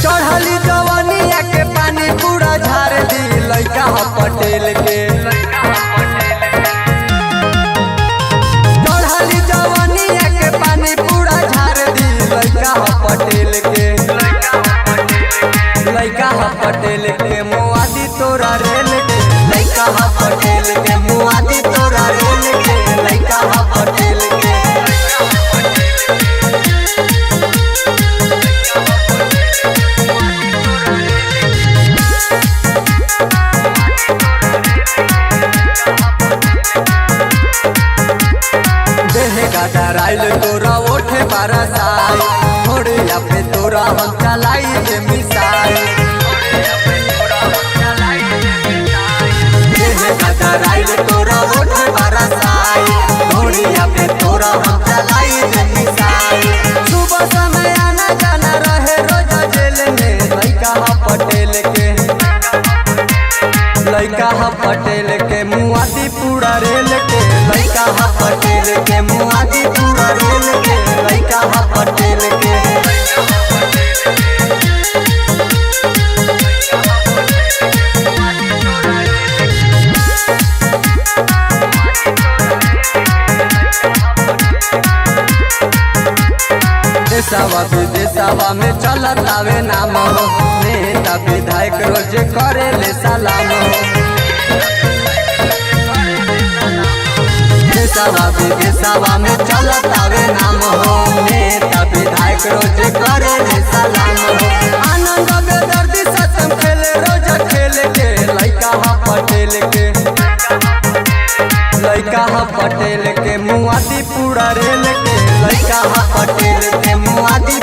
चढ़ली जवनिया के पानी पूरा झाड़ दी लइका ह पटेल के। चढ़ली जवनिया के पानी पूरा झाड़ दी लइका ह पटेल के। लइका ह पटेल के मुआदी तोरा रेल के। लइका ह पटेल के मुआदी तोरा रेल के। लइका ह पटेल के। डराइल तोरा ओठे बरसाई थोड़े पे तोरा हम चलाई दे मिसाई। डराइल तोरा ओठे बरसाई थोड़े पे तोरा हम चलाई दे मिसाई। सुबह समय आना जाना रहे रोज जेल में लइका ह पटेल के। लइका ह पटेल के मुआदी पूरा रेल के। लइका ह पटेल के मुआदी पूरा रेल के। लइका ह पटेल के। देशवा विदेशवा में चलत आवे नाम हो नेता विधायक रोज करे ले सलाम हो। देशवा विदेशवा में चलत आवे नाम हो नेता विधायक रोज करे ले सलाम हो। आनंद बेदर्दी सतम खेले रोज खेल के। लइका ह पटेल के। लइका ह पटेल के मुआदी पूरा रेल के। लइका ह पटेल के मुआदी